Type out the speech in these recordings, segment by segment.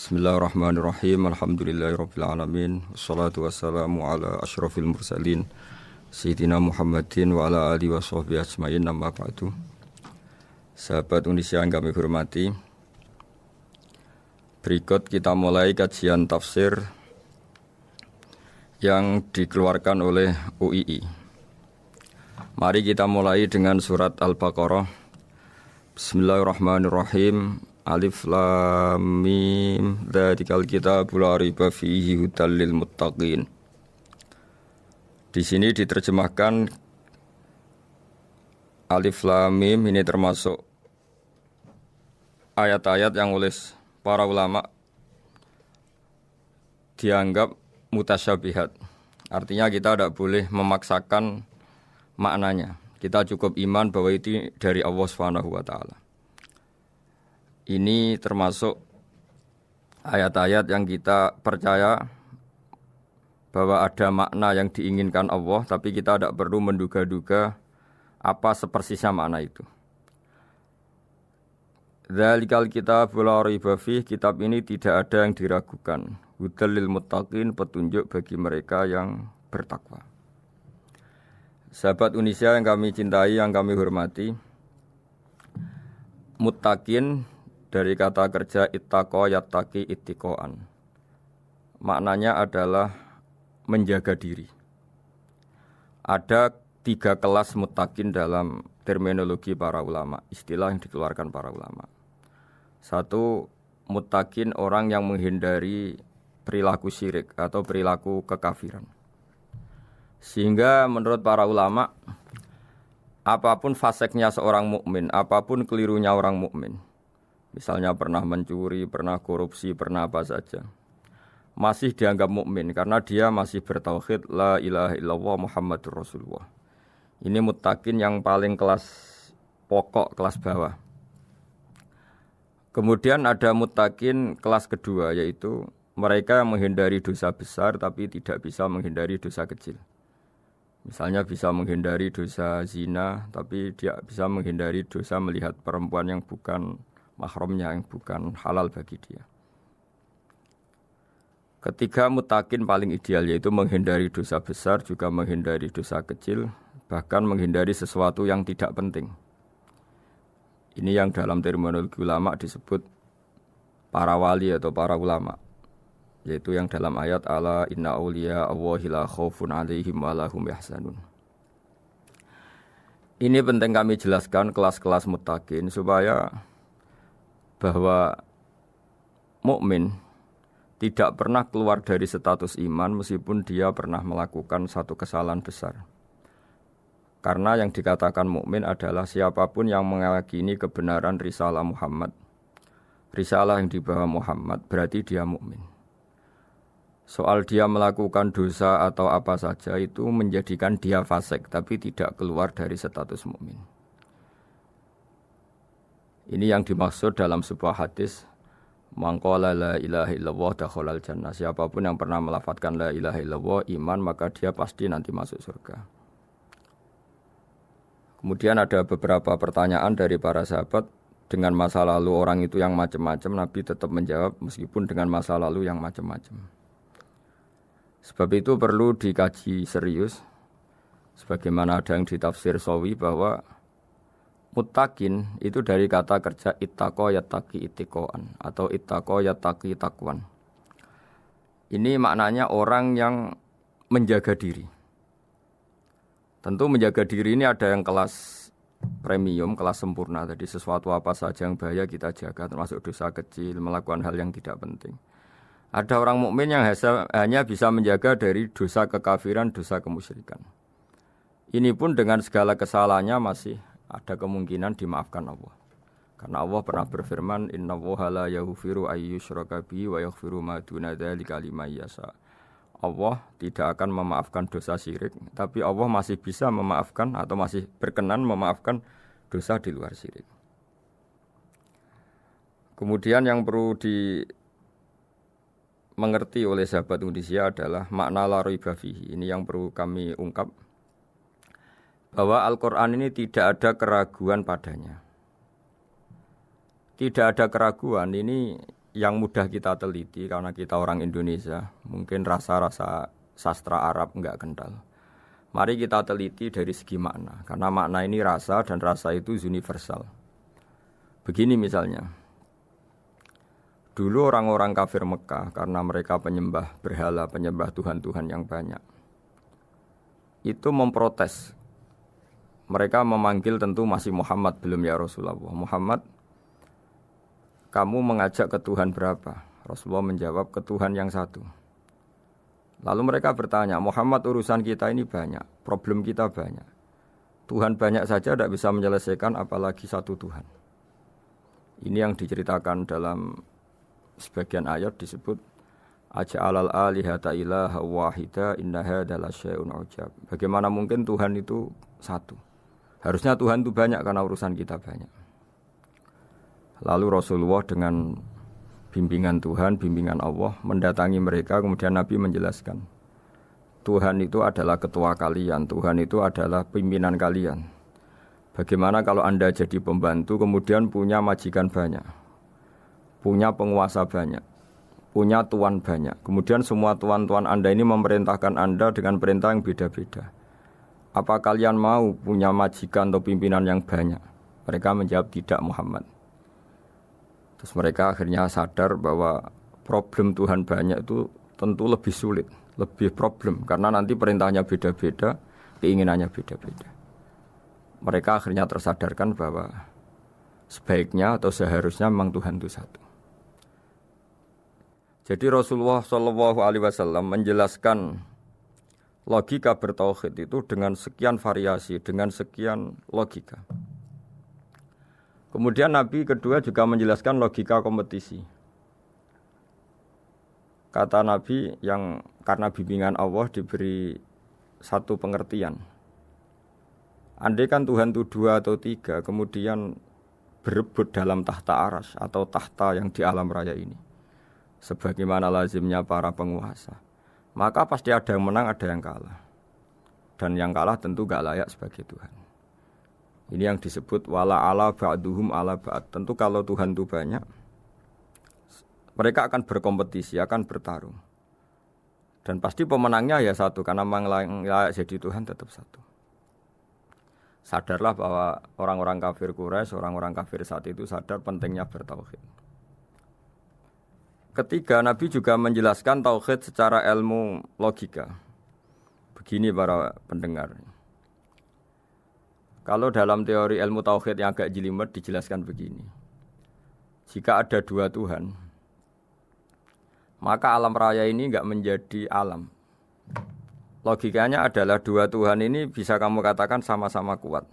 Bismillahirrahmanirrahim. Alhamdulillahirabbil alamin. Wassalatu wassalamu ala asyrafil mursalin Sayyidina Muhammadin wa ala alihi washabbihi ajmain. Amma ba'du. Sahabat Indonesia yang kami hormati, berikut kita mulai kajian tafsir yang dikeluarkan oleh UII. Mari kita mulai dengan surat Al-Baqarah. Bismillahirrahmanirrahim. Alif lam mim dzalikal kitabul la raiba fihi hudal lil muttaqin. Di sini diterjemahkan Alif lam mim ini termasuk ayat-ayat yang oleh para ulama dianggap mutasyabihat. Artinya kita tidak boleh memaksakan maknanya. Kita cukup iman bahwa itu dari Allah Subhanahu wa taala. Ini termasuk ayat-ayat yang kita percaya bahwa ada makna yang diinginkan Allah, tapi kita tidak perlu menduga-duga apa sepersisnya makna itu. Dzalikal kitabul la raiba fihi, kitab ini tidak ada yang diragukan. Hudal lil muttaqin, petunjuk bagi mereka yang bertakwa. Sahabat Indonesia yang kami cintai, yang kami hormati, muttaqin dari kata kerja ittaqa yattaqi ittiqaan. Maknanya adalah menjaga diri. Ada 3 kelas muttaqin dalam terminologi para ulama, istilah yang dikeluarkan para ulama. 1, muttaqin orang yang menghindari perilaku syirik atau perilaku kekafiran. Sehingga menurut para ulama, apapun faseknya seorang mukmin, apapun kelirunya orang mukmin, misalnya pernah mencuri, pernah korupsi, pernah apa saja, masih dianggap mukmin karena dia masih bertauhid la ilaha illallah Muhammadur Rasulullah. Ini muttaqin yang paling kelas pokok, kelas bawah. Kemudian ada muttaqin kelas kedua, yaitu mereka yang menghindari dosa besar tapi tidak bisa menghindari dosa kecil. Misalnya bisa menghindari dosa zina, tapi dia bisa menghindari dosa melihat perempuan yang bukan mahramnya, yang bukan halal bagi dia. Ketiga muttaqin paling ideal, yaitu menghindari dosa besar, juga menghindari dosa kecil, bahkan menghindari sesuatu yang tidak penting. Ini yang dalam terminologi ulama disebut para wali atau para ulama, yaitu yang dalam ayat ala inna auliya Allahi la khaufun alaihim wa lahum yahzanun. Ini penting kami jelaskan kelas-kelas muttaqin supaya bahwa mukmin tidak pernah keluar dari status iman meskipun dia pernah melakukan satu kesalahan besar. Karena yang dikatakan mukmin adalah siapapun yang meyakini kebenaran risalah Muhammad, risalah yang dibawa Muhammad, berarti dia mukmin. Soal dia melakukan dosa atau apa saja itu menjadikan dia fasik, tapi tidak keluar dari status mukmin. Ini yang dimaksud dalam sebuah hadis, man qala la ilaha illallah dakhalal jannah. Siapapun yang pernah melafadzkan la ilaha illallah iman, maka dia pasti nanti masuk surga. Kemudian ada beberapa pertanyaan dari para sahabat dengan masa lalu orang itu yang macam-macam, Nabi tetap menjawab meskipun dengan masa lalu yang macam-macam. Sebab itu perlu dikaji serius, sebagaimana ada yang ditafsir Sawi bahwa muttaqin itu dari kata kerja ittaqa yattaqi ittiqaan atau ittaqa yattaqi taqwan. Ini maknanya orang yang menjaga diri. Tentu menjaga diri ini ada yang kelas premium, kelas sempurna. Jadi sesuatu apa saja yang bahaya kita jaga, termasuk dosa kecil, melakukan hal yang tidak penting. Ada orang mukmin yang hanya bisa menjaga dari dosa kekafiran, dosa kemusyrikan. Ini pun dengan segala kesalahannya masih ada kemungkinan dimaafkan Allah. Karena Allah pernah berfirman, innallaha la yaghfiru ayyushraka bihi wa yaghfiru ma duna dzalika liman yasha. Allah tidak akan memaafkan dosa syirik, tapi Allah masih bisa memaafkan atau masih berkenan memaafkan dosa di luar syirik. Kemudian yang perlu dimengerti oleh sahabat Indonesia adalah makna la raiba fihi. Ini yang perlu kami ungkap, bahwa Al-Quran ini tidak ada keraguan padanya. Tidak ada keraguan, ini yang mudah kita teliti karena kita orang Indonesia, mungkin rasa-rasa sastra Arab enggak kental. Mari kita teliti dari segi makna, karena makna ini rasa dan rasa itu universal. Begini misalnya, dulu orang-orang kafir Mekah karena mereka penyembah berhala, penyembah Tuhan-Tuhan yang banyak, itu memprotes. Mereka memanggil tentu masih Muhammad, belum ya Rasulullah. Muhammad, kamu mengajak ke Tuhan berapa? Rasulullah menjawab, ke Tuhan yang satu. Lalu mereka bertanya, Muhammad, urusan kita ini banyak, problem kita banyak. Tuhan banyak saja tidak bisa menyelesaikan, apalagi satu Tuhan. Ini yang diceritakan dalam sebagian ayat disebut, Aja'alal alihata ilaha wahida inna hadza lasyai'un ujab. Bagaimana mungkin Tuhan itu satu? Harusnya Tuhan itu banyak karena urusan kita banyak. Lalu Rasulullah dengan bimbingan Tuhan, bimbingan Allah mendatangi mereka, kemudian Nabi menjelaskan, Tuhan itu adalah ketua kalian, Tuhan itu adalah pimpinan kalian. Bagaimana kalau Anda jadi pembantu kemudian punya majikan banyak, punya penguasa banyak, punya tuan banyak, kemudian semua tuan-tuan Anda ini memerintahkan Anda dengan perintah yang beda-beda. Apa kalian mau punya majikan atau pimpinan yang banyak? Mereka menjawab tidak, Muhammad. Terus mereka akhirnya sadar bahwa problem Tuhan banyak itu tentu lebih sulit, lebih problem, karena nanti perintahnya beda-beda, keinginannya beda-beda. Mereka akhirnya tersadarkan bahwa sebaiknya atau seharusnya memang Tuhan itu satu. Jadi Rasulullah SAW menjelaskan logika bertauhid itu dengan sekian variasi, dengan sekian logika. Kemudian Nabi kedua juga menjelaskan logika kompetisi. Kata Nabi yang karena bimbingan Allah diberi satu pengertian. Andai kan Tuhan itu 2 atau 3, kemudian berebut dalam tahta aras atau tahta yang di alam raya ini, sebagaimana lazimnya para penguasa, maka pasti ada yang menang, ada yang kalah. Dan yang kalah tentu gak layak sebagai Tuhan. Ini yang disebut wala ala ba'duhum ala ba'd. Tentu kalau Tuhan itu banyak, mereka akan berkompetisi, akan bertarung. Dan pasti pemenangnya ya satu, karena memang layak jadi Tuhan tetap satu. Sadarlah bahwa orang-orang kafir Quraisy, orang-orang kafir saat itu sadar pentingnya bertauhid. Ketiga, Nabi juga menjelaskan tauhid secara ilmu logika. Begini para pendengar. Kalau dalam teori ilmu tauhid yang agak jelimet dijelaskan begini. Jika ada 2 Tuhan, maka alam raya ini enggak menjadi alam. Logikanya adalah 2 Tuhan ini bisa kamu katakan sama-sama kuat.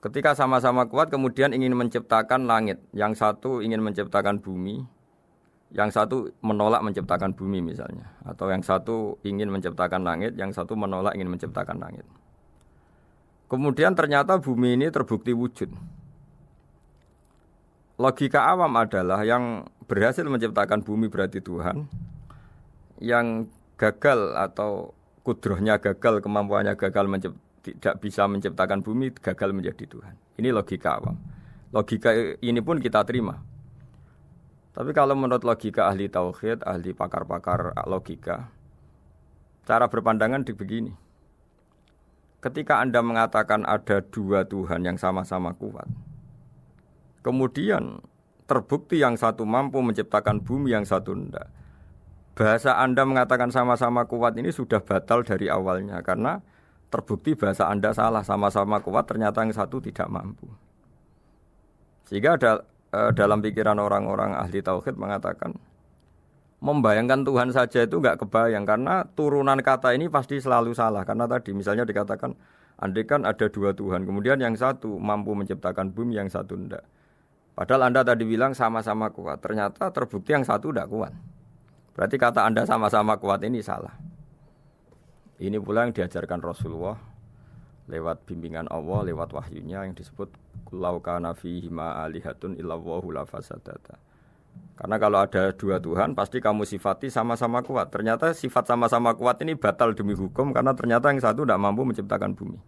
Ketika sama-sama kuat kemudian ingin menciptakan langit, yang satu ingin menciptakan bumi, yang satu menolak menciptakan bumi misalnya, atau yang satu ingin menciptakan langit, yang satu menolak ingin menciptakan langit. Kemudian ternyata bumi ini terbukti wujud. Logika awam adalah yang berhasil menciptakan bumi berarti Tuhan, yang gagal atau kudrohnya gagal, kemampuannya gagal tidak bisa menciptakan bumi, gagal menjadi Tuhan. Ini logika awam. Logika ini pun kita terima. Tapi kalau menurut logika ahli tauhid, ahli pakar-pakar logika, cara berpandangan begini. Ketika Anda mengatakan ada 2 Tuhan yang sama-sama kuat, kemudian terbukti yang satu mampu menciptakan bumi, yang satu tidak. Bahasa Anda mengatakan sama-sama kuat ini sudah batal dari awalnya, karena terbukti bahasa Anda salah, sama-sama kuat ternyata yang satu tidak mampu. Sehingga dalam pikiran orang-orang ahli tauhid mengatakan membayangkan Tuhan saja itu enggak kebayang, karena turunan kata ini pasti selalu salah. Karena tadi misalnya dikatakan andai kan ada 2 Tuhan, kemudian yang satu mampu menciptakan bumi, yang satu tidak. Padahal Anda tadi bilang sama-sama kuat, ternyata terbukti yang satu tidak kuat. Berarti kata Anda sama-sama kuat ini salah. Ini pula yang diajarkan Rasulullah lewat bimbingan Allah, lewat wahyunya yang disebut Lau kana fihi ma alihatun illallahu la fasadata. Karena kalau ada 2 Tuhan pasti kamu sifati sama-sama kuat. Ternyata sifat sama-sama kuat ini batal demi hukum, karena ternyata yang satu tidak mampu menciptakan bumi.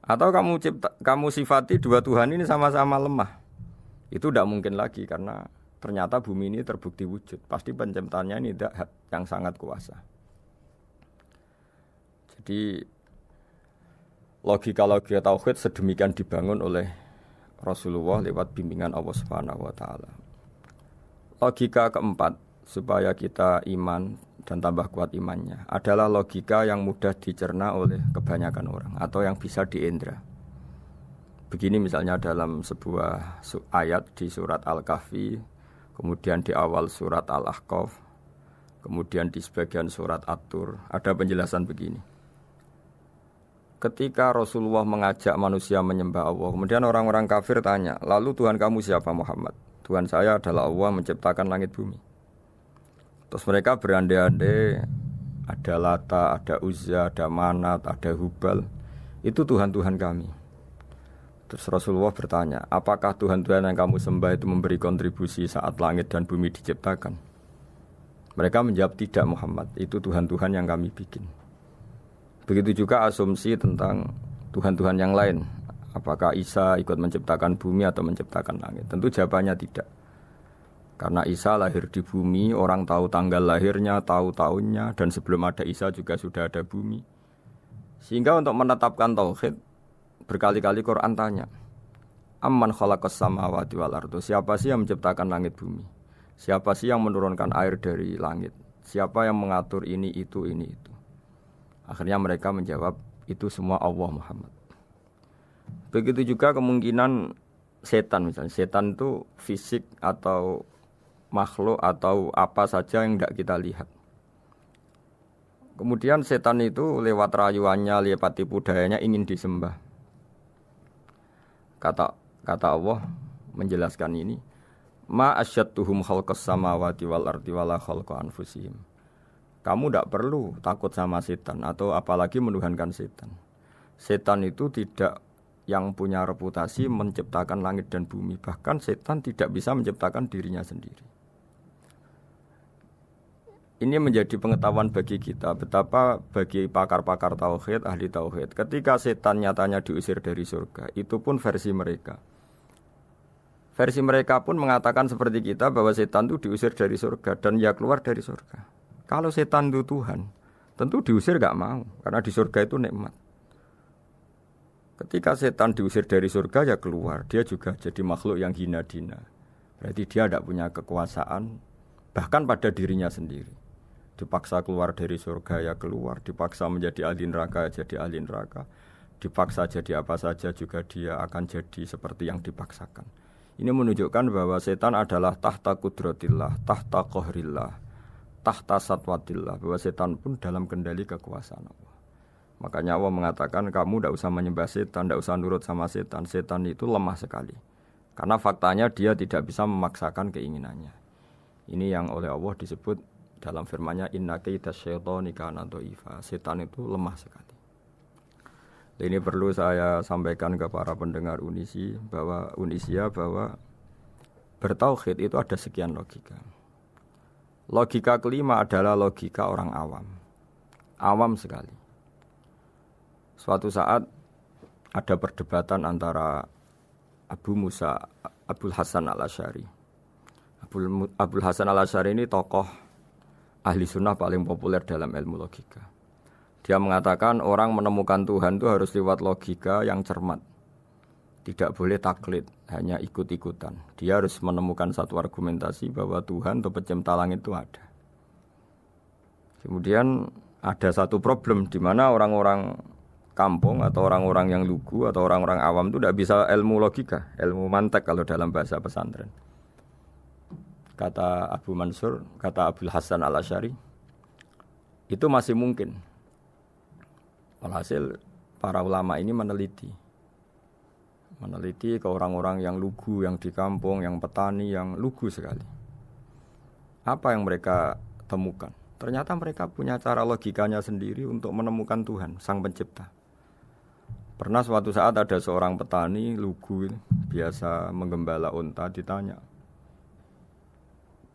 Atau kamu sifati 2 Tuhan ini sama-sama lemah. Itu tidak mungkin lagi karena ternyata bumi ini terbukti wujud. Pasti penciptanya ini tidak yang sangat kuasa. Jadi logika-logika tauhid sedemikian dibangun oleh Rasulullah lewat bimbingan Allah Subhanahu wa taala. Logika keempat supaya kita iman dan tambah kuat imannya adalah logika yang mudah dicerna oleh kebanyakan orang atau yang bisa diindra. Begini misalnya dalam sebuah ayat di surat Al-Kahfi, kemudian di awal surat Al-Ahqaf, kemudian di sebagian surat At-Tur, ada penjelasan begini. Ketika Rasulullah mengajak manusia menyembah Allah, kemudian orang-orang kafir tanya, lalu Tuhan kamu siapa Muhammad? Tuhan saya adalah Allah menciptakan langit bumi. Terus mereka berandai-andai, ada Lata, ada Uzza, ada Manat, ada Hubal. Itu Tuhan-Tuhan kami. Terus Rasulullah bertanya, apakah Tuhan-Tuhan yang kamu sembah itu memberi kontribusi saat langit dan bumi diciptakan? Mereka menjawab, tidak Muhammad, itu Tuhan-Tuhan yang kami bikin. Begitu juga asumsi tentang Tuhan-Tuhan yang lain. Apakah Isa ikut menciptakan bumi atau menciptakan langit? Tentu jawabannya tidak. Karena Isa lahir di bumi, orang tahu tanggal lahirnya, tahu tahunnya, dan sebelum ada Isa juga sudah ada bumi. Sehingga untuk menetapkan tauhid, berkali-kali Quran tanya, Amman khalaqas samawati wal ardu, siapa sih yang menciptakan langit bumi? Siapa sih yang menurunkan air dari langit? Siapa yang mengatur ini, itu, ini, itu? Akhirnya mereka menjawab, itu semua Allah Muhammad. Begitu juga kemungkinan setan misalnya. Setan itu fisik atau makhluk atau apa saja yang tidak kita lihat. Kemudian setan itu lewat rayuannya, lewat tipu dayanya ingin disembah. Kata Allah menjelaskan ini, ma asyadduhum khalqas samawati wal ardi wala khalqa anfusihim. Kamu tidak perlu takut sama setan atau apalagi menuhankan setan. Setan itu tidak yang punya reputasi menciptakan langit dan bumi. Bahkan setan tidak bisa menciptakan dirinya sendiri. Ini menjadi pengetahuan bagi kita. Betapa bagi pakar-pakar tauhid, ahli tauhid, ketika setan nyatanya diusir dari surga, itu pun versi mereka. Versi mereka pun mengatakan seperti kita bahwa setan itu diusir dari surga dan ya keluar dari surga. Kalau setan itu Tuhan, tentu diusir gak mau, karena di surga itu nikmat. Ketika setan diusir dari surga, ya keluar. Dia juga jadi makhluk yang hina-dina. Berarti dia tidak punya kekuasaan, bahkan pada dirinya sendiri. Dipaksa keluar dari surga, ya keluar. Dipaksa menjadi ahli neraka, jadi ahli neraka. Dipaksa jadi apa saja, juga dia akan jadi seperti yang dipaksakan. Ini menunjukkan bahwa setan adalah tahta kudratillah, tahta qahrillah, tahta satwatillah, bahwa setan pun dalam kendali kekuasaan Allah. Makanya Allah mengatakan kamu tidak usah menyembah setan, tidak usah nurut sama setan. Setan itu lemah sekali. Karena faktanya dia tidak bisa memaksakan keinginannya. Ini yang oleh Allah disebut dalam firman-Nya inna kaida syaitani kana dhaifa. Setan itu lemah sekali. Ini perlu saya sampaikan ke para pendengar Unisia bahwa bertauhid itu ada sekian logika. Logika kelima adalah logika orang awam. Awam sekali. Suatu saat ada perdebatan antara Abul Hasan al-Asy'ari. Abul Hasan al-Asy'ari ini tokoh ahli sunnah paling populer dalam ilmu logika. Dia mengatakan orang menemukan Tuhan itu harus lewat logika yang cermat. Tidak boleh taklid, hanya ikut-ikutan. Dia harus menemukan satu argumentasi bahwa Tuhan atau pencipta langit itu ada. Kemudian ada satu problem di mana orang-orang kampung atau orang-orang yang lugu atau orang-orang awam itu tidak bisa ilmu logika, ilmu mantek kalau dalam bahasa pesantren. Kata Abu Mansur, kata Abul Hasan al-Asy'ari, itu masih mungkin. Walhasil para ulama ini meneliti ke orang-orang yang lugu, yang di kampung, yang petani, yang lugu sekali. Apa yang mereka temukan? Ternyata mereka punya cara logikanya sendiri untuk menemukan Tuhan, Sang Pencipta. Pernah suatu saat ada seorang petani lugu, biasa menggembala unta, ditanya,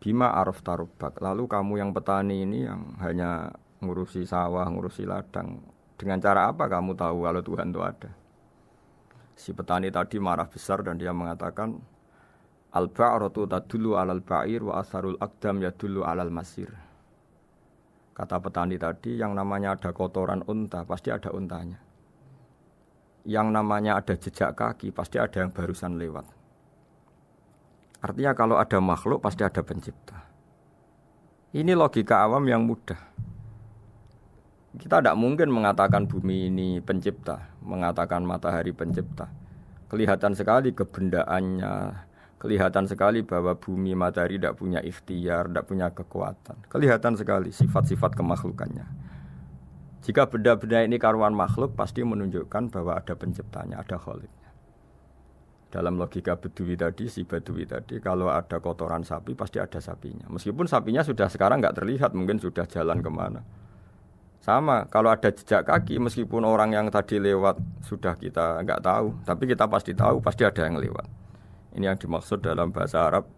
Bima araf tarubak, lalu kamu yang petani ini yang hanya ngurusi sawah, ngurusi ladang, dengan cara apa kamu tahu kalau Tuhan itu ada? Si petani tadi marah besar dan dia mengatakan, Al-ba'ratu tadullu 'alal ba'ir wa asharul aqdam yadullu 'alal masir. Kata petani tadi, yang namanya ada kotoran unta pasti ada untanya. Yang namanya ada jejak kaki pasti ada yang barusan lewat. Artinya kalau ada makhluk pasti ada pencipta. Ini logika awam yang mudah. Kita tidak mungkin mengatakan bumi ini pencipta, mengatakan matahari pencipta. Kelihatan sekali kebendaannya, kelihatan sekali bahwa bumi matahari tidak punya ikhtiar, tidak punya kekuatan. Kelihatan sekali sifat-sifat kemakhlukannya. Jika benda-benda ini karuan makhluk, pasti menunjukkan bahwa ada penciptanya, ada khaliknya. Dalam logika Bedui tadi, si Bedui tadi, kalau ada kotoran sapi, pasti ada sapinya. Meskipun sapinya sudah sekarang nggak terlihat, mungkin sudah jalan kemana. Sama, kalau ada jejak kaki, meskipun orang yang tadi lewat sudah kita nggak tahu, tapi kita pasti tahu, pasti ada yang lewat. Ini yang dimaksud dalam bahasa Arab,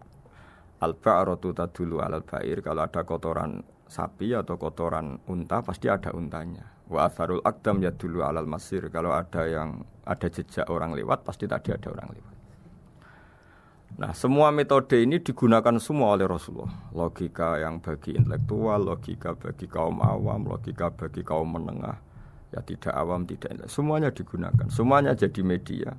al-ba'ratu tadullu 'alal ba'ir. Kalau ada kotoran sapi atau kotoran unta, pasti ada untanya. Wa atharul aqdam yadullu 'alal masir. Kalau ada jejak orang lewat, pasti tadi ada orang lewat. Nah, semua metode ini digunakan semua oleh Rasulullah. Logika yang bagi intelektual, logika bagi kaum awam, logika bagi kaum menengah, ya tidak awam, tidak intelektual. Semuanya digunakan, semuanya jadi media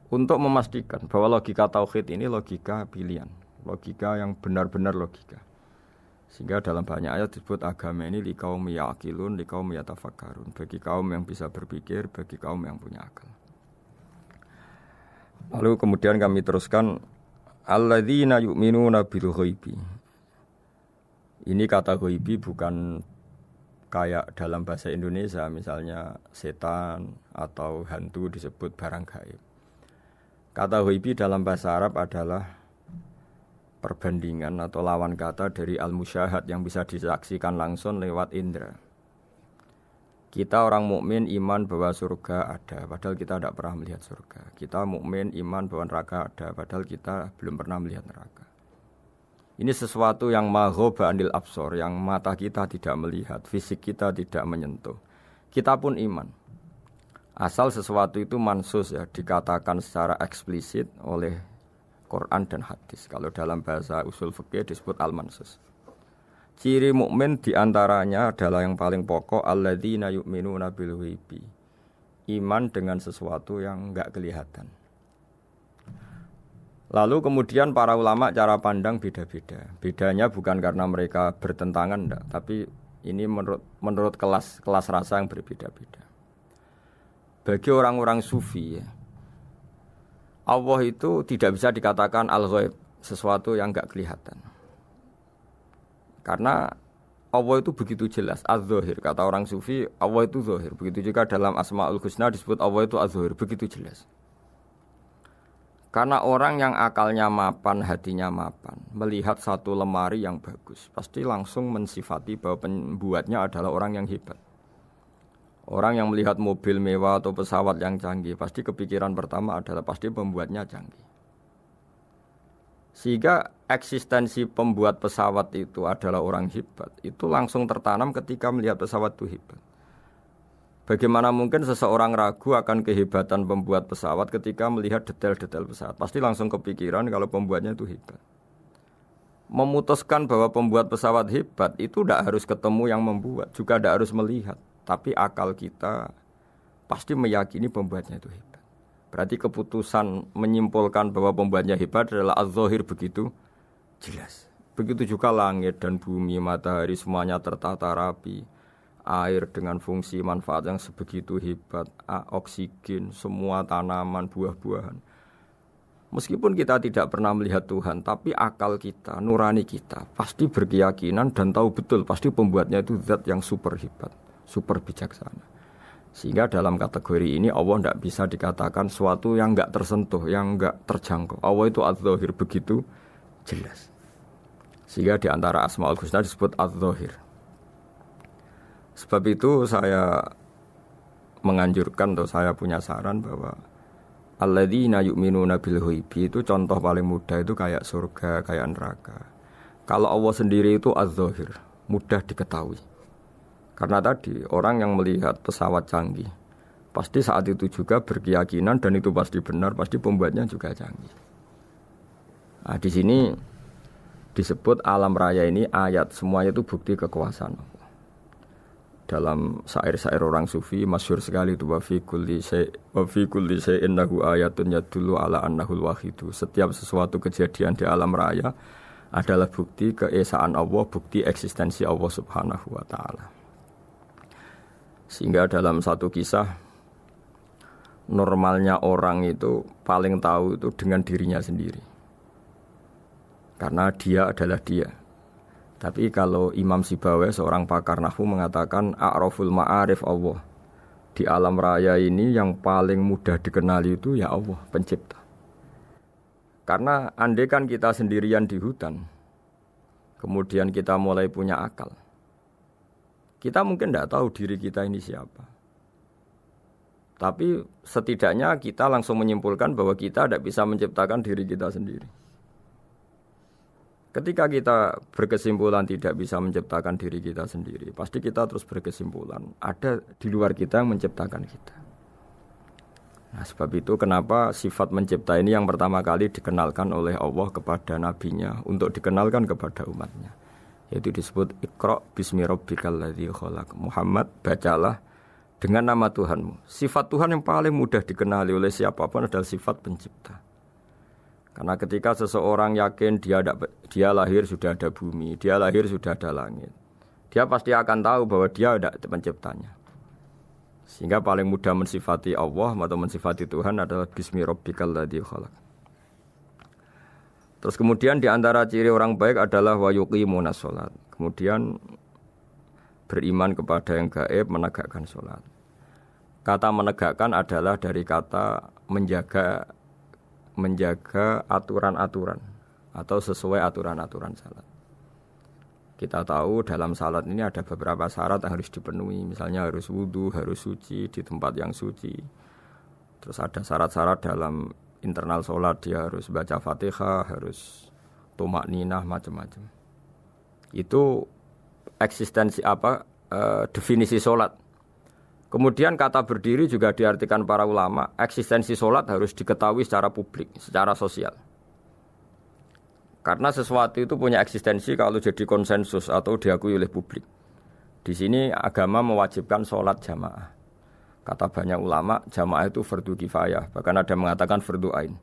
untuk memastikan bahwa logika tauhid ini logika pilihan, logika yang benar-benar logika. Sehingga dalam banyak ayat disebut agama ini liqaum yaqilun, liqaum yatafakkarun, bagi kaum yang bisa berpikir, bagi kaum yang punya akal. Lalu kemudian kami teruskan alladzina yu'minuna bil ghaibi. Ini kata ghaibi bukan kayak dalam bahasa Indonesia misalnya setan atau hantu disebut barang gaib. Kata ghaibi dalam bahasa Arab adalah perbandingan atau lawan kata dari al-musyahad yang bisa disaksikan langsung lewat indera. Kita orang mukmin iman bahwa surga ada, padahal kita tidak pernah melihat surga. Kita mukmin iman bahwa neraka ada, padahal kita belum pernah melihat neraka. Ini sesuatu yang maghoba anil absor, yang mata kita tidak melihat, fisik kita tidak menyentuh. Kita pun iman. Asal sesuatu itu mansus ya, dikatakan secara eksplisit oleh Quran dan hadis. Kalau dalam bahasa usul fikih disebut al-mansus. Ciri mukmin diantaranya adalah yang paling pokok alladzina yu'minuna bil ghaibi. Iman dengan sesuatu yang enggak kelihatan. Lalu kemudian para ulama cara pandang beda-beda. Bedanya bukan karena mereka bertentangan enggak, tapi ini menurut kelas rasa yang berbeda-beda. Bagi orang-orang sufi ya, Allah itu tidak bisa dikatakan al-ghaib, sesuatu yang enggak kelihatan. Karena Allah itu begitu jelas, az-zahir. Kata orang sufi, Allah itu zahir. Begitu juga dalam Asmaul Husna disebut Allah itu az-zahir, begitu jelas. Karena orang yang akalnya mapan, hatinya mapan, melihat satu lemari yang bagus, pasti langsung mensifati bahwa pembuatnya adalah orang yang hebat. Orang yang melihat mobil mewah atau pesawat yang canggih, pasti kepikiran pertama adalah pasti pembuatnya canggih. Sehingga eksistensi pembuat pesawat itu adalah orang hebat, itu langsung tertanam ketika melihat pesawat itu hebat. Bagaimana mungkin seseorang ragu akan kehebatan pembuat pesawat ketika melihat detail-detail pesawat? Pasti langsung kepikiran kalau pembuatnya itu hebat. Memutuskan bahwa pembuat pesawat hebat itu tidak harus ketemu yang membuat, juga tidak harus melihat. Tapi akal kita pasti meyakini pembuatnya itu hebat. Berarti keputusan menyimpulkan bahwa pembuatnya hebat adalah az-zahir begitu jelas. Begitu juga langit dan bumi, matahari semuanya tertata rapi. Air dengan fungsi manfaat yang sebegitu hebat, oksigen, semua tanaman, buah-buahan. Meskipun kita tidak pernah melihat Tuhan, tapi akal kita, nurani kita pasti berkeyakinan dan tahu betul pasti pembuatnya itu zat yang super hebat, super bijaksana. Sehingga dalam kategori ini Allah tidak bisa dikatakan suatu yang enggak tersentuh, yang enggak terjangkau. Allah itu az-zahir begitu jelas. Sehingga di antara Asmaul Husna disebut az-zahir. Sebab itu saya menganjurkan atau saya punya saran bahwa alladzina yu'minuna bil ghaibi itu contoh paling mudah itu kayak surga, kayak neraka. Kalau Allah sendiri itu az-zahir, mudah diketahui. Karena tadi orang yang melihat pesawat canggih pasti saat itu juga berkeyakinan dan itu pasti benar, pasti pembuatnya juga canggih. Nah, di sini disebut alam raya ini ayat, semuanya itu bukti kekuasaan Allah. Dalam syair-syair orang sufi masyhur sekali itu wa fi kulli syai'in lahu ayatun yadullu ala annahul wahidu. Setiap sesuatu kejadian di alam raya adalah bukti keesaan Allah, bukti eksistensi Allah Subhanahu wa taala. Sehingga dalam satu kisah normalnya orang itu paling tahu itu dengan dirinya sendiri. Karena dia adalah dia. Tapi kalau Imam Sibawai, seorang pakar nahwu, mengatakan a'raful ma'arif Allah. Di alam raya ini yang paling mudah dikenali itu ya Allah, pencipta. Karena andai kan kita sendirian di hutan, kemudian kita mulai punya akal, kita mungkin tidak tahu diri kita ini siapa. Tapi setidaknya kita langsung menyimpulkan bahwa kita tidak bisa menciptakan diri kita sendiri. Ketika kita berkesimpulan tidak bisa menciptakan diri kita sendiri, pasti kita terus berkesimpulan ada di luar kita yang menciptakan kita. Nah, sebab itu kenapa sifat mencipta ini yang pertama kali dikenalkan oleh Allah kepada nabinya untuk dikenalkan kepada umatnya. Yaitu disebut Iqra bismi rabbikal ladzi khalaq. Muhammad, bacalah dengan nama Tuhanmu. Sifat Tuhan yang paling mudah dikenali oleh siapapun adalah sifat pencipta. Karena ketika seseorang yakin dia lahir sudah ada bumi, dia lahir sudah ada langit, dia pasti akan tahu bahwa dia ada penciptanya. Sehingga paling mudah mensifati Allah atau mensifati Tuhan adalah bismi rabbikal ladzi khalaq. Terus kemudian di antara ciri orang baik adalah wa yuqimunas shalat. Kemudian beriman kepada yang gaib, menegakkan salat. Kata menegakkan adalah dari kata menjaga aturan-aturan atau sesuai aturan-aturan salat. Kita tahu dalam salat ini ada beberapa syarat yang harus dipenuhi. Misalnya harus wudu, harus suci di tempat yang suci. Terus ada syarat-syarat dalam internal salat, dia harus baca Fatihah, harus tumakninah, macam-macam. Itu eksistensi definisi salat. Kemudian kata berdiri juga diartikan para ulama, eksistensi sholat harus diketahui secara publik, secara sosial. Karena sesuatu itu punya eksistensi kalau jadi konsensus atau diakui oleh publik. Di sini agama mewajibkan sholat jamaah. Kata banyak ulama, jamaah itu fardu kifayah, bahkan ada mengatakan fardu ain.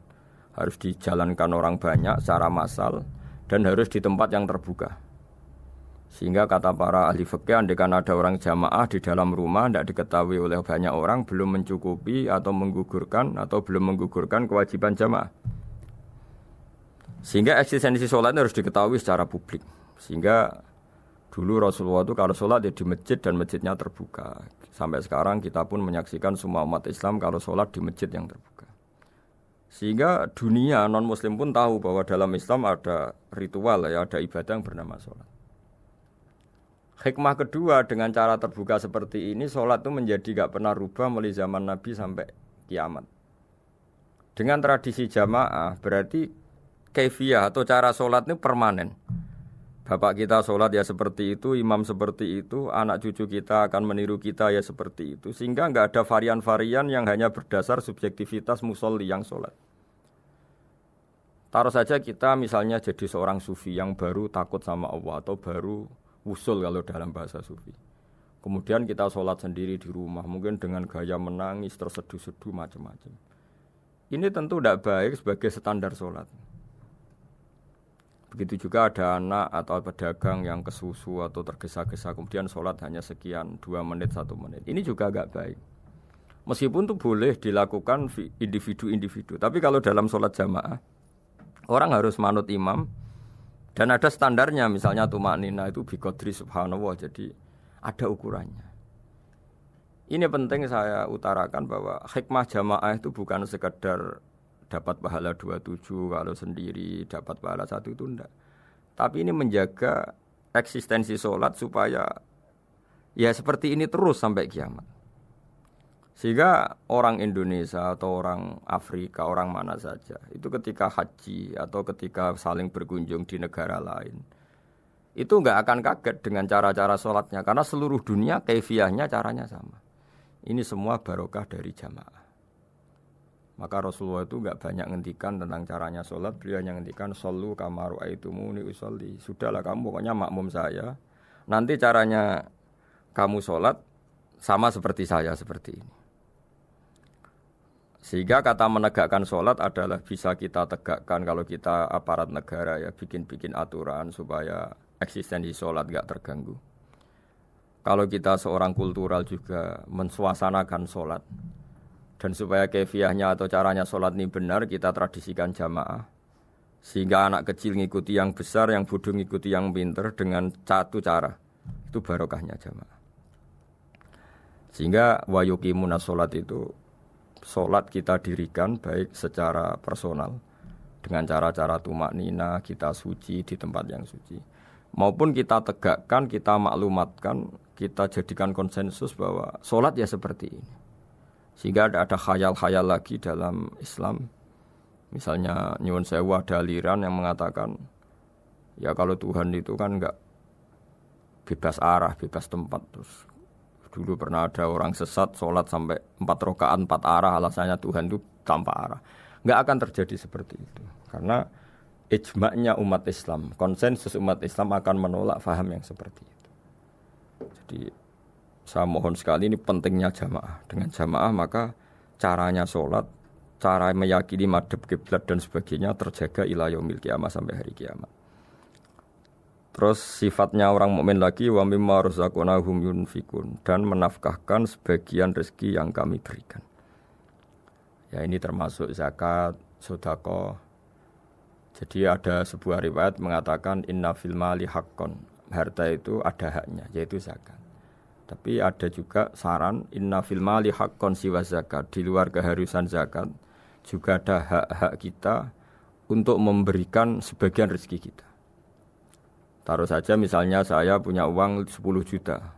Harus dijalankan orang banyak secara massal dan harus di tempat yang terbuka. Sehingga kata para ahli fikih, andaikan ada orang jamaah di dalam rumah tidak diketahui oleh banyak orang, belum mencukupi atau belum menggugurkan kewajiban jamaah. Sehingga eksistensi sholat harus diketahui secara publik. Sehingga dulu Rasulullah itu kalau sholat di masjid dan masjidnya terbuka. Sampai sekarang kita pun menyaksikan semua umat Islam kalau sholat di masjid yang terbuka. Sehingga dunia non-muslim pun tahu bahwa dalam Islam ada ritual, ada ibadah yang bernama sholat. Hikmah kedua dengan cara terbuka seperti ini, sholat itu menjadi gak pernah rubah mulai zaman Nabi sampai kiamat. Dengan tradisi jamaah berarti kaifiyah atau cara sholat itu permanen. Bapak kita sholat ya seperti itu, imam seperti itu, anak cucu kita akan meniru kita ya seperti itu. Sehingga gak ada varian-varian yang hanya berdasar subjektivitas musolli yang sholat. Taruh saja kita misalnya jadi seorang sufi yang baru takut sama Allah atau baru usul kalau dalam bahasa sufi. Kemudian kita sholat sendiri di rumah, mungkin dengan gaya menangis, terseduh-seduh, macam-macam. Ini tentu tidak baik sebagai standar sholat. Begitu juga ada anak atau pedagang yang kesusu atau tergesa-gesa, kemudian sholat hanya sekian, 2 menit, 1 menit. Ini juga tidak baik. Meskipun itu boleh dilakukan individu-individu. Tapi kalau dalam sholat jamaah, orang harus manut imam, dan ada standarnya, misalnya tumakninah itu biqadri subhanallah, jadi ada ukurannya. Ini penting saya utarakan bahwa hikmah jamaah itu bukan sekedar dapat pahala 27 kalau sendiri, dapat pahala 1 itu enggak. Tapi ini menjaga eksistensi sholat supaya ya seperti ini terus sampai kiamat. Sehingga orang Indonesia atau orang Afrika, orang mana saja, itu ketika haji atau ketika saling berkunjung di negara lain, itu enggak akan kaget dengan cara-cara sholatnya, karena seluruh dunia kaifiyahnya caranya sama. Ini semua barokah dari jamaah. Maka Rasulullah itu enggak banyak ngendikan tentang caranya sholat, beliau hanya ngendikan shollu kama ra'aitumuni usolli. Sudahlah kamu pokoknya makmum saya. Nanti caranya kamu sholat sama seperti saya seperti ini. Sehingga kata menegakkan sholat adalah bisa kita tegakkan kalau kita aparat negara ya bikin-bikin aturan supaya eksistensi sholat enggak terganggu. Kalau kita seorang kultural juga mensuasanakan sholat dan supaya kefiahnya atau caranya sholat ini benar kita tradisikan jamaah sehingga anak kecil ngikuti yang besar, yang bodoh ngikuti yang pinter dengan satu cara itu barokahnya jamaah. Sehingga wa yuqimuna sholat itu sholat kita dirikan baik secara personal dengan cara-cara tumak nina kita suci di tempat yang suci maupun kita tegakkan, kita maklumatkan, kita jadikan konsensus bahwa sholat ya seperti ini. Sehingga ada khayal-khayal lagi dalam Islam. Misalnya nyuwun sewu ada aliran yang mengatakan ya kalau Tuhan itu kan enggak bebas arah, bebas tempat. Terus dulu pernah ada orang sesat sholat sampai 4 rakaat 4 arah, alasannya Tuhan itu tanpa arah. Enggak akan terjadi seperti itu. Karena ijma'nya umat Islam, konsensus umat Islam akan menolak faham yang seperti itu. Jadi saya mohon sekali ini pentingnya jamaah. Dengan jamaah maka caranya sholat, cara meyakini madhab kiblat dan sebagainya terjaga ila yaumil kiamah sampai hari kiamat. Terus sifatnya orang mukmin lagi wa mimma razaqnahum yunfikun dan menafkahkan sebagian rezeki yang kami berikan. Ya ini termasuk zakat, sedekah. Jadi ada sebuah riwayat mengatakan inna fil mali haqqon. Harta itu ada haknya yaitu zakat. Tapi ada juga saran inna fil mali haqqon siwa zakat. Di luar keharusan zakat juga ada hak-hak kita untuk memberikan sebagian rezeki kita. Taruh saja misalnya saya punya uang 10 juta.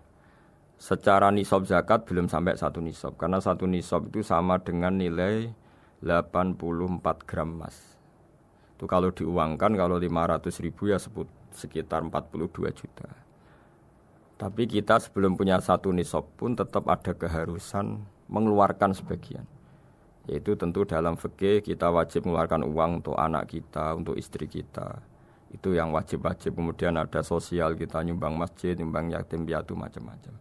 Secara nisab zakat belum sampai 1 nisab. Karena 1 nisab itu sama dengan nilai 84 gram emas. Itu kalau diuangkan, kalau 500 ribu ya sekitar 42 juta. Tapi kita sebelum punya 1 nisab pun tetap ada keharusan mengeluarkan sebagian. Yaitu tentu dalam fikih kita wajib mengeluarkan uang untuk anak kita, untuk istri kita. Itu yang wajib-wajib. Kemudian ada sosial, kita nyumbang masjid, nyumbang yatim piatu macam-macam.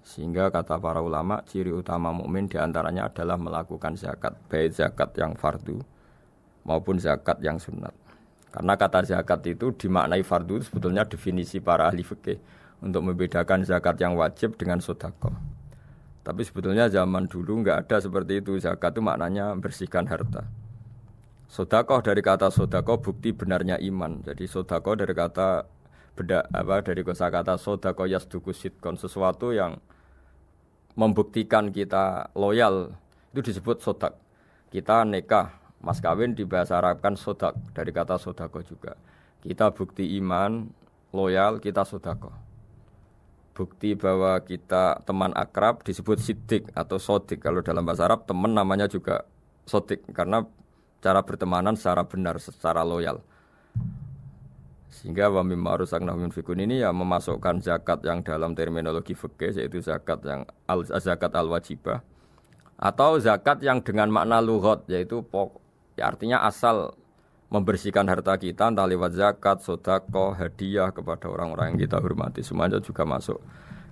Sehingga kata para ulama, ciri utama mukmin diantaranya adalah melakukan zakat, baik zakat yang fardu maupun zakat yang sunat. Karena kata zakat itu dimaknai fardu sebetulnya definisi para ahli fikih untuk membedakan zakat yang wajib dengan sedekah. Tapi sebetulnya zaman dulu enggak ada seperti itu. Zakat itu maknanya bersihkan harta. Sedekah dari kata sedekah bukti benarnya iman. Jadi sedekah dari kata dari kosakata sedekah yasduqu sidqon, sesuatu yang membuktikan kita loyal itu disebut sodak. Kita nikah, mas kawin di bahasa Arab kan sodak dari kata sedekah juga. Kita bukti iman, loyal, kita sedekah. Bukti bahwa kita teman akrab disebut siddiq atau sodik. Kalau dalam bahasa Arab teman namanya juga sodik karena cara bertemanan secara benar, secara loyal. Sehingga wa mimma razaqnahum yunfikun ini ya memasukkan zakat yang dalam terminologi fikih yaitu zakat yang zakat al-wajibah atau zakat yang dengan makna lughat yaitu ya artinya asal membersihkan harta kita entah lewat zakat, sedekah, hadiah kepada orang-orang yang kita hormati semuanya juga masuk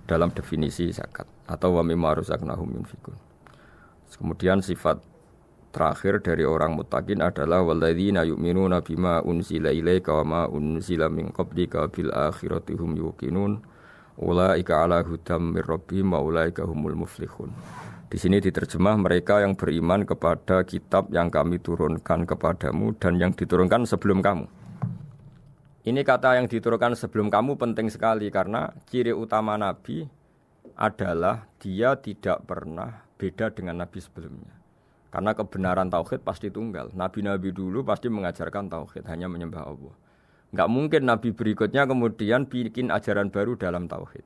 dalam definisi zakat atau wa mimma razaqnahum yunfikun. Kemudian sifat terakhir dari orang muttaqin adalah walladzina yu'minuna bima unzila ilaika wa ma unzila min qablika bil akhirati hum yuqinun ulaika ala hudam mir rabbihim wa ulaika humul muflihun. Di sini diterjemah mereka yang beriman kepada kitab yang kami turunkan kepadamu dan yang diturunkan sebelum kamu. Ini kata yang diturunkan sebelum kamu penting sekali karena ciri utama Nabi adalah dia tidak pernah beda dengan Nabi sebelumnya. Karena kebenaran tauhid pasti tunggal. Nabi-nabi dulu pasti mengajarkan tauhid, hanya menyembah Allah. Enggak mungkin nabi berikutnya kemudian bikin ajaran baru dalam tauhid.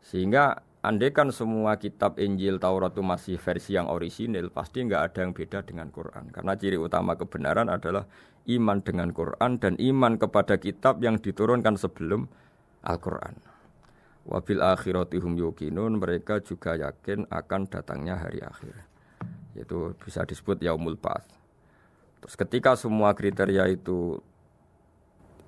Sehingga andaikan semua kitab Injil, Taurat itu masih versi yang orisinil, pasti enggak ada yang beda dengan Quran. Karena ciri utama kebenaran adalah iman dengan Quran dan iman kepada kitab yang diturunkan sebelum Al-Quran. Wabil akhirati hum yuqinun, mereka juga yakin akan datangnya hari akhir. Yaitu bisa disebut yaumul ba'ats. Terus ketika semua kriteria itu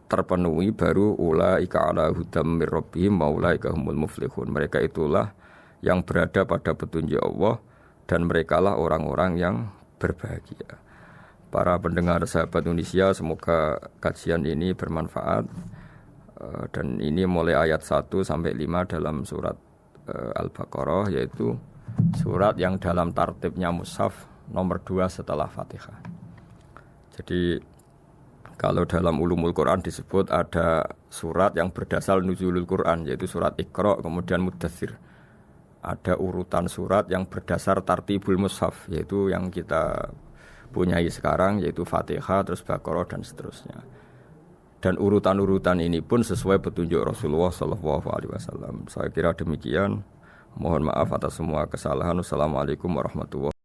terpenuhi baru ulaika ala hudam mir rabbihim wa ulaika humul muflihun. Mereka itulah yang berada pada petunjuk Allah dan merekalah orang-orang yang berbahagia. Para pendengar sahabat Indonesia, semoga kajian ini bermanfaat. Dan ini mulai ayat 1 sampai 5 dalam surat Al-Baqarah, yaitu surat yang dalam tartibnya mushaf nomor 2 setelah Fatihah. Jadi kalau dalam ulumul Quran disebut ada surat yang berdasar nuzulul Quran, yaitu surat Iqra kemudian Muddatsir. Ada urutan surat yang berdasar tartibul mushaf, yaitu yang kita punyai sekarang, yaitu Fatihah, terus Baqarah dan seterusnya. Dan urutan-urutan ini pun sesuai petunjuk Rasulullah SAW. Saya kira demikian. Mohon maaf atas semua kesalahan. Wassalamualaikum warahmatullahi wabarakatuh.